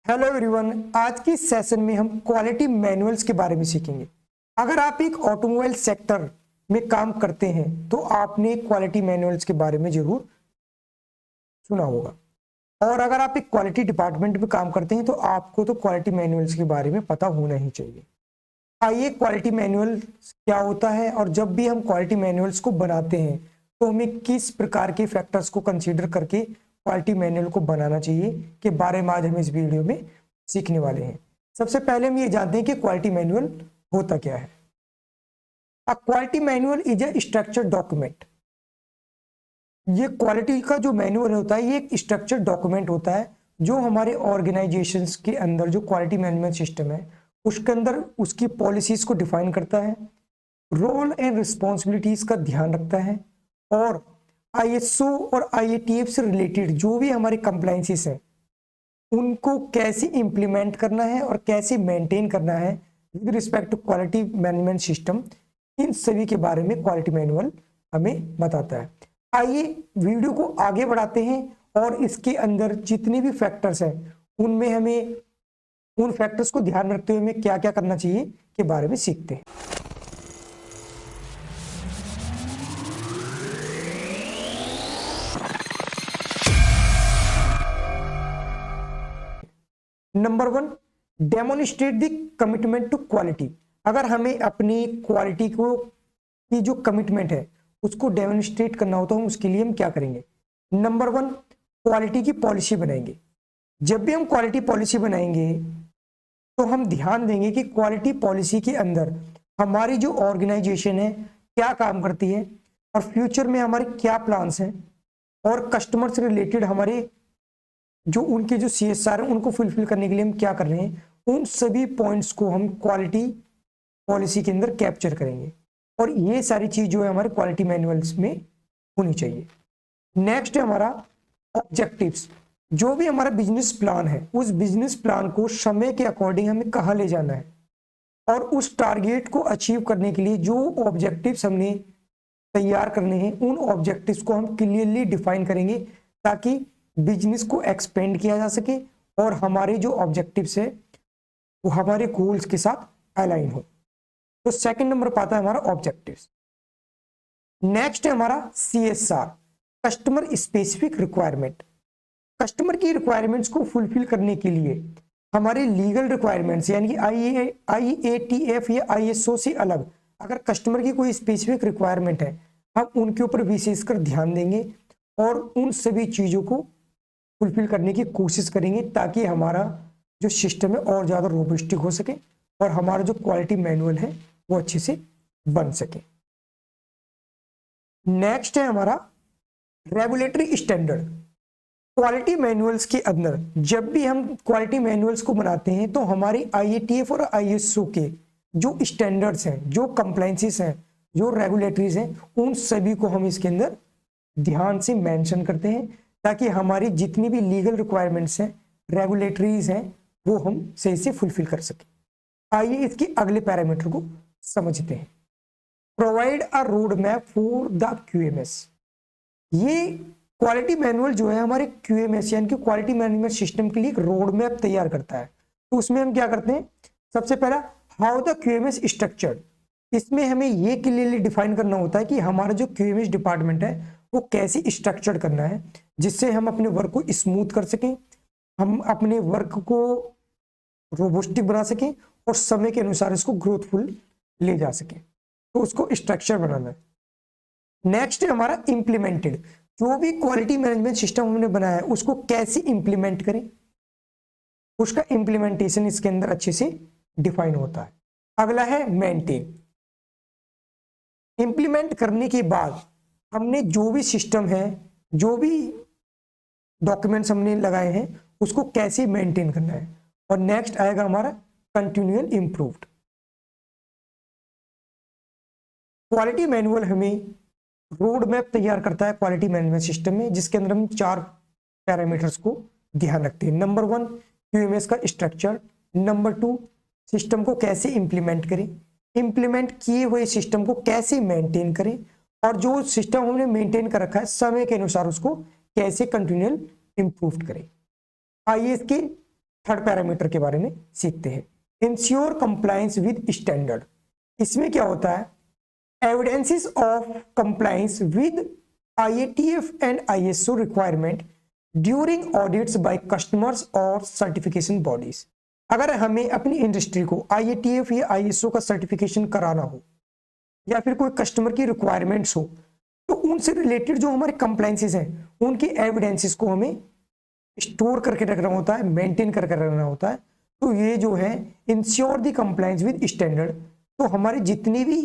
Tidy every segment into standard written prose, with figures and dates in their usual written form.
Hello everyone, आज की session में हम क्वालिटी मैनुअल्स के बारे में सीखेंगे। अगर आप एक ऑटोमोबाइल सेक्टर में काम करते हैं तो आपने क्वालिटी मैनुअल्स के बारे में जरूर सुना होगा, और अगर आप एक क्वालिटी डिपार्टमेंट में काम करते हैं तो आपको तो क्वालिटी मैनुअल्स के बारे में पता होना ही चाहिए। आइए, क्वालिटी मैनुअल क्या होता है और जब भी हम क्वालिटी मैनुअल्स को बनाते हैं तो हमें किस प्रकार के फैक्टर्स को कंसीडर करके क्वालिटी मैनुअल को बनाना चाहिए के बारे में आज हम इस वीडियो में सीखने वाले हैं। सबसे पहले हम ये जानते हैं कि क्वालिटी मैनुअल होता क्या है। A quality manual is a structured document. ये क्वालिटी का जो मैनुअल होता है ये एक स्ट्रक्चर्ड डॉक्यूमेंट होता है जो हमारे ऑर्गेनाइजेशंस के अंदर जो क्वालिटी मैनेजमेंट सिस्टम है उसके अंदर उसकी पॉलिसीज को डिफाइन करता है, रोल एंड रिस्पॉन्सिबिलिटीज का ध्यान रखता है, और आईएसओ और आईएटीएफ से रिलेटेड जो भी हमारे कंप्लायंसेस हैं उनको कैसे इंप्लीमेंट करना है और कैसे मेंटेन करना है with respect to quality management system, इन सभी के बारे में क्वालिटी मैनुअल हमें बताता है। आइए वीडियो को आगे बढ़ाते हैं और इसके अंदर जितने भी फैक्टर्स हैं उनमें हमें उन फैक्टर्स को ध्यान रखते हुए हमें क्या क्या करना चाहिए के बारे में सीखते हैं। Number 1, demonstrate the commitment to quality. अगर हमें अपनी क्वालिटी को की जो कमिटमेंट है उसको डेमोन्स्ट्रेट करना होता है, उसके लिए हम क्या करेंगे। नंबर 1, क्वालिटी की पॉलिसी बनाएंगे। जब भी हम क्वालिटी पॉलिसी बनाएंगे तो हम ध्यान देंगे कि क्वालिटी पॉलिसी के अंदर हमारी जो ऑर्गेनाइजेशन है क्या काम करती है और फ्यूचर में हमारे क्या प्लान्स हैं, और कस्टमर से रिलेटेड हमारे जो उनके जो CSR है उनको फुलफिल करने के लिए हम क्या कर रहे हैं, उन सभी पॉइंट्स को हम क्वालिटी पॉलिसी के अंदर कैप्चर करेंगे। और ये सारी चीज जो है हमारे क्वालिटी मैनुअल्स में होनी चाहिए। नेक्स्ट है हमारा ऑब्जेक्टिव्स। जो भी हमारा बिजनेस प्लान है उस बिजनेस प्लान को समय के अकॉर्डिंग हमें कहाँ ले जाना है, और उस टारगेट को अचीव करने के लिए जो ऑब्जेक्टिव्स हमने तैयार करने हैं उन ऑब्जेक्टिव्स को हम क्लियरली डिफाइन करेंगे ताकि बिजनेस को एक्सपेंड किया जा सके और हमारे जो ऑब्जेक्टिव्स है वो हमारे गोल्स के साथ अलाइन हो। तो सेकंड नंबर पर आता है हमारा ऑब्जेक्टिव्स। नेक्स्ट है हमारा CSR, customer specific requirement. Customer की रिक्वायरमेंट्स को फुलफिल करने के लिए हमारे लीगल रिक्वायरमेंट्स यानी कि IATF या ISO से अलग अगर कस्टमर की कोई स्पेसिफिक रिक्वायरमेंट है हम उनके ऊपर विशेषकर ध्यान देंगे और उन सभी चीजों को फुलफिल करने की कोशिश करेंगे ताकि हमारा जो सिस्टम है और ज्यादा रोबस्टिक हो सके और हमारा जो क्वालिटी मैनुअल है वो अच्छे से बन सके। नेक्स्ट है हमारा रेगुलेटरी स्टैंडर्ड। क्वालिटी मैनुअल्स के अंदर जब भी हम क्वालिटी मैनुअल्स को बनाते हैं तो हमारी IATF और ISO के जो स्टैंडर्ड्स हैं, जो कंप्लायंसेस हैं, जो रेगुलेटरीज हैं, उन सभी को हम इसके अंदर ध्यान से मेंशन करते हैं ताकि हमारी जितनी भी लीगल रिक्वायरमेंट्स हैं, रेगुलेटरीज हैं, वो हम सही से फुलफिल कर सकें। आइए इसके अगले पैरामीटर को समझते हैं। Provide a road map for the QMS। ये क्वालिटी मैनुअल जो है हमारे QMS यानी कि क्वालिटी मैनेजमेंट सिस्टम के लिए एक रोड मैप तैयार करता है। तो उसमें हम क्या करते हैं, सबसे पहला हाउ द QMS स्ट्रक्चर्ड। इसमें हमें ये क्लियरली डिफाइन करना होता है कि हमारा जो QMS डिपार्टमेंट है वो कैसे स्ट्रक्चर्ड करना है जिससे हम अपने वर्क को स्मूथ कर सकें, हम अपने वर्क को रोबोस्टिक बना सकें और समय के अनुसार इसको ग्रोथफुल ले जा सकें। तो उसको स्ट्रक्चर बनाना है। नेक्स्ट है हमारा इंप्लीमेंटेड। जो भी क्वालिटी मैनेजमेंट सिस्टम हमने बनाया है उसको कैसे इंप्लीमेंट करें, उसका इंप्लीमेंटेशन इसके अंदर अच्छे से डिफाइन होता है। अगला है मेंटेन। इंप्लीमेंट करने के बाद हमने जो भी सिस्टम है, जो भी डॉक्यूमेंट्स हमने लगाए हैं उसको कैसे मेंटेन करना है। और नेक्स्ट आएगा हमारा कंटिन्यूअल इंप्रूव्ड। क्वालिटी मैनुअल हमें रोड मैप तैयार करता है क्वालिटी मैनेजमेंट सिस्टम में, जिसके अंदर हम 4 पैरामीटर्स को ध्यान रखते हैं। नंबर 1, QMS का स्ट्रक्चर। नंबर 2, सिस्टम को कैसे इंप्लीमेंट करें, इंप्लीमेंट किए हुए सिस्टम को कैसे मेंटेन करें, और जो सिस्टम हमने मेंटेन कर रखा है समय के अनुसार उसको कैसे कंटिन्यूअल इंप्रूव करें। आइए इसके थर्ड पैरामीटर के बारे में सीखते हैं। इंश्योर कंप्लायंस विद स्टैंडर्ड, इसमें क्या होता है, evidences of compliance with IATF and ISO requirement during audits by customers और सर्टिफिकेशन बॉडीज। अगर हमें अपनी इंडस्ट्री को IATF या ISO का सर्टिफिकेशन कराना हो या फिर कोई कस्टमर की रिक्वायरमेंट्स हो, तो उनसे रिलेटेड जो हमारे कंप्लायंसेस हैं उनके एविडेंसेस को हमें स्टोर करके रखना होता है, मेंटेन करके रखना होता है। तो ये जो है ensure the compliance with standard, तो हमारे जितनी भी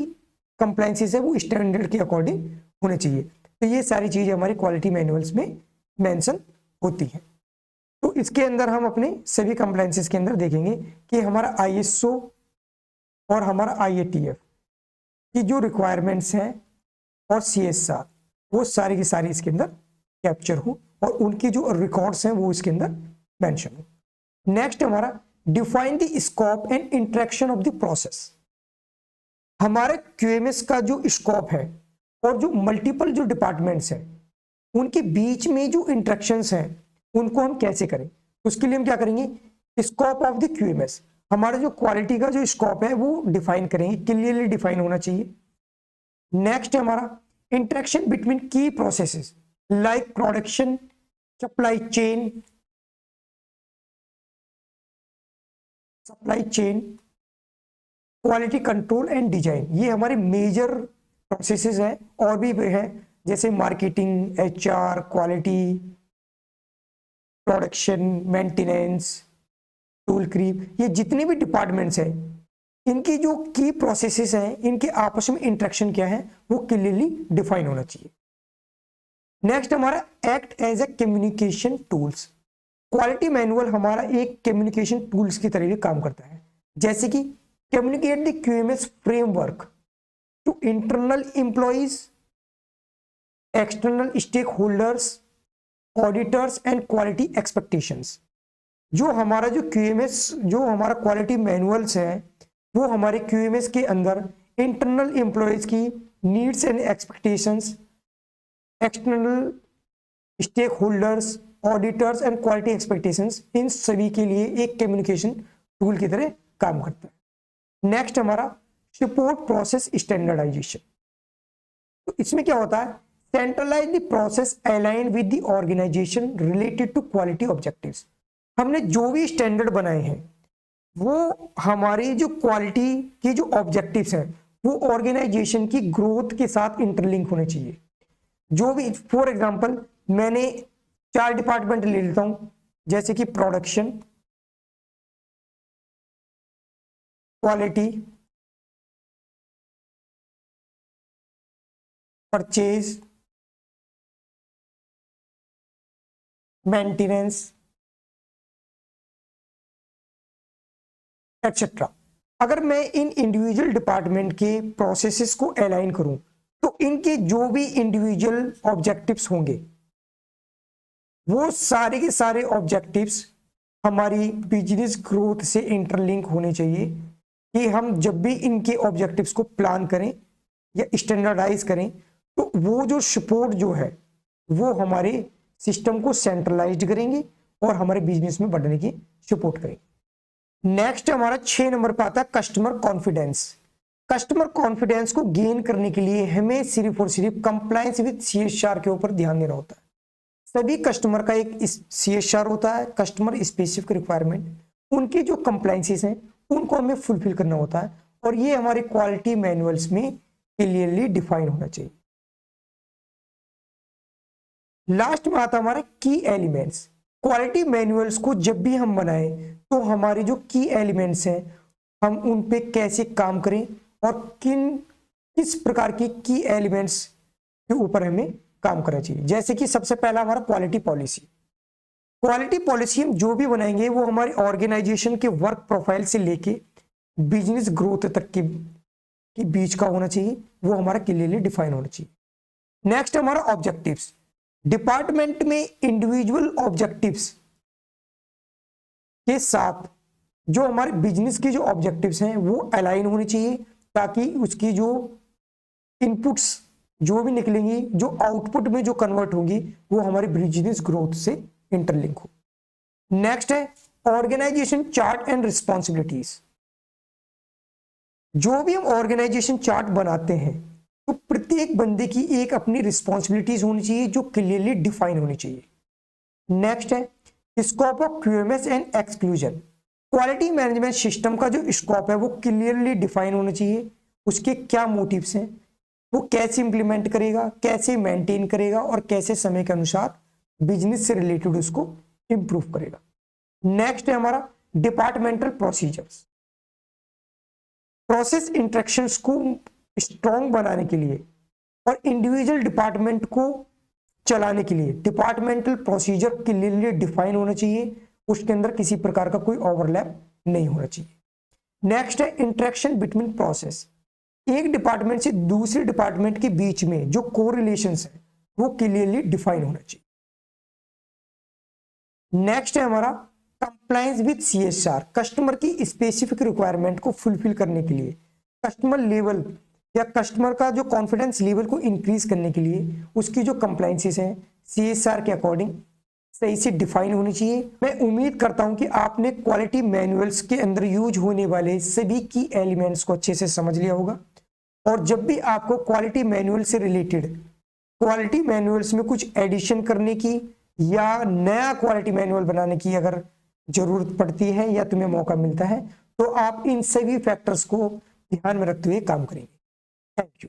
कंप्लायंसेस है वो स्टैंडर्ड के अकॉर्डिंग होने चाहिए। तो ये सारी चीजें हमारी क्वालिटी मैनुअल्स में मेंशन होती हैं। तो इसके अंदर हम अपने सभी कंप्लायंसेस के अंदर देखेंगे कि हमारा ISO और हमारा IATF की जो रिक्वायरमेंट्स हैं और CSR वो सारी की सारी इसके अंदर कैप्चर हो और उनकी जो रिकॉर्ड्स हैं वो इसके अंदर मेंशन हो। नेक्स्ट हमारा define the scope and interaction of the process. हमारे QMS का जो स्कोप है और जो मल्टीपल जो डिपार्टमेंट्स हैं उनके बीच में जो इंटरेक्शंस हैं उनको हम कैसे करें, उसके लिए हम क्या करेंगे, स्कोप ऑफ द QMS, हमारा जो क्वालिटी का जो स्कोप है वो डिफाइन करेंगे, क्लियरली डिफाइन होना चाहिए। नेक्स्ट है हमारा interaction between key processes like production, supply chain, quality control and design. ये हमारे मेजर प्रोसेसेस हैं और भी हैं जैसे marketing, HR, quality, production, maintenance, tool crib, ये जितने भी डिपार्टमेंट्स हैं इनकी जो की प्रोसेसेस हैं इनके आपस में इंटरेक्शन क्या है वो क्लियरली डिफाइन होना चाहिए। नेक्स्ट हमारा act as a communication tools. Quality manual हमारा एक कम्युनिकेशन टूल्स की तरह भी काम करता है, जैसे कि communicate the QMS framework to internal employees, external stakeholders, auditors and quality expectations. जो हमारा जो QMS जो हमारा क्वालिटी मैनुअल्स है वो हमारे QMS के अंदर इंटरनल एम्प्लॉयज की needs and expectations, external stakeholders, auditors and quality expectations, इन सभी के लिए एक कम्युनिकेशन टूल की तरह काम करता है। नेक्स्ट हमारा सपोर्ट प्रोसेस स्टैंडर्डाइजेशन। तो इसमें क्या होता है, centralise the process align with the organisation related to quality objectives. हमने जो भी स्टैंडर्ड बनाए हैं वो हमारी जो क्वालिटी की जो ऑब्जेक्टिव्स हैं वो ऑर्गेनाइजेशन की ग्रोथ के साथ इंटरलिंक होने चाहिए। जो भी, फॉर एग्जांपल मैंने 4 डिपार्टमेंट ले लेता हूं, जैसे कि production, quality, purchase, maintenance etcetera. अगर मैं इन इंडिविजुअल डिपार्टमेंट के प्रोसेसेस को अलाइन करूं तो इनके जो भी इंडिविजुअल ऑब्जेक्टिव्स होंगे वो सारे के सारे ऑब्जेक्टिव्स हमारी बिजनेस ग्रोथ से इंटरलिंक होने चाहिए कि हम जब भी इनके ऑब्जेक्टिव्स को प्लान करें या स्टैंडर्डाइज करें तो वो जो सपोर्ट जो है वो हमारे सिस्टम को सेंट्रलाइज्ड करेंगे और हमारे बिजनेस में बढ़ने की सपोर्ट करेंगे। नेक्स्ट हमारा 6 नंबर पे आता है कस्टमर कॉन्फिडेंस। कस्टमर कॉन्फिडेंस को गेन करने के लिए हमें सिर्फ और सिर्फ कंप्लायंस विद CSR के ऊपर ध्यान देना होता है। सभी कस्टमर का एक CSR होता है, कस्टमर स्पेसिफिक रिक्वायरमेंट, उनकी जो कंप्लायंसेस हैं उनको हमें फुलफिल करना होता है और ये हमारे क्वालिटी मैनुअल्स में क्लियरली डिफाइन होना चाहिए। लास्ट में आता हमारा की एलिमेंट्स। क्वालिटी मैनुअल्स को जब भी हम बनाएं तो हमारे जो की एलिमेंट्स हैं हम उन पे कैसे काम करें और किस प्रकार की की एलिमेंट्स के ऊपर हमें काम करना चाहिए। जैसे कि सबसे पहला हमारा क्वालिटी पॉलिसी। क्वालिटी पॉलिसी हम जो भी बनाएंगे वो हमारे ऑर्गेनाइजेशन के वर्क प्रोफाइल से लेके बिजनेस ग्रोथ तक के बीच का होना चाहिए, वो हमारा क्लियरली डिफाइन होना चाहिए। नेक्स्ट हमारा ऑब्जेक्टिव्स। डिपार्टमेंट में इंडिविजुअल ऑब्जेक्टिव्स के साथ जो हमारे बिजनेस के जो ऑब्जेक्टिव्स हैं वो अलाइन होने चाहिए ताकि उसकी जो इनपुट्स जो भी निकलेंगी, जो आउटपुट में जो कन्वर्ट होंगी वो हमारे बिजनेस ग्रोथ से इंटरलिंक हो। नेक्स्ट है ऑर्गेनाइजेशन चार्ट एंड रिस्पॉन्सिबिलिटीज। जो भी हम ऑर्गेनाइजेशन चार्ट बनाते हैं तो प्रत्येक बंदे की एक अपनी रिस्पॉन्सिबिलिटीज होनी चाहिए जो क्लियरली डिफाइन होनी चाहिए। नेक्स्ट है scope of QMS and exclusion. Quality management system का जो स्कोप है वो क्लियरली डिफाइन होना चाहिए, उसके क्या मोटिव्स हैं, वो कैसे इंप्लीमेंट करेगा, कैसे मेंटेन करेगा और कैसे समय के अनुसार बिजनेस से रिलेटेड उसको इंप्रूव करेगा। नेक्स्ट है हमारा डिपार्टमेंटल प्रोसीजर्स। प्रोसेस इंस्ट्रक्शंस को स्ट्रॉन्ग बनाने के लिए और इंडिविजुअल डिपार्टमेंट को चलाने के लिए डिपार्टमेंटल प्रोसीजर क्लियरली डिफाइन होना चाहिए, उसके अंदर किसी प्रकार का कोई ओवरलैप नहीं होना चाहिए। नेक्स्ट है इंटरेक्शन बिटवीन प्रोसेस। एक डिपार्टमेंट से दूसरे डिपार्टमेंट के बीच में जो कोरिलेशंस है वो क्लियरली डिफाइन होना चाहिए। नेक्स्ट है हमारा कंप्लायंस विद सीएसआर। कस्टमर की स्पेसिफिक रिक्वायरमेंट को फुलफिल करने के लिए कस्टमर लेवल या कस्टमर का जो कॉन्फिडेंस लेवल को इंक्रीज करने के लिए उसकी जो कंप्लायंसेस हैं सीएसआर के अकॉर्डिंग सही से डिफाइन होनी चाहिए। मैं उम्मीद करता हूं कि आपने क्वालिटी मैनुअल्स के अंदर यूज होने वाले सभी की एलिमेंट्स को अच्छे से समझ लिया होगा। और जब भी आपको क्वालिटी मैनुअल से रिलेटेड क्वालिटी मैनुअल्स में कुछ एडिशन करने की या नया क्वालिटी मैनुअल बनाने की अगर जरूरत पड़ती है या तुम्हें मौका मिलता है तो आप इन सभी फैक्टर्स को ध्यान में रखते हुए काम करेंगे। Thank you.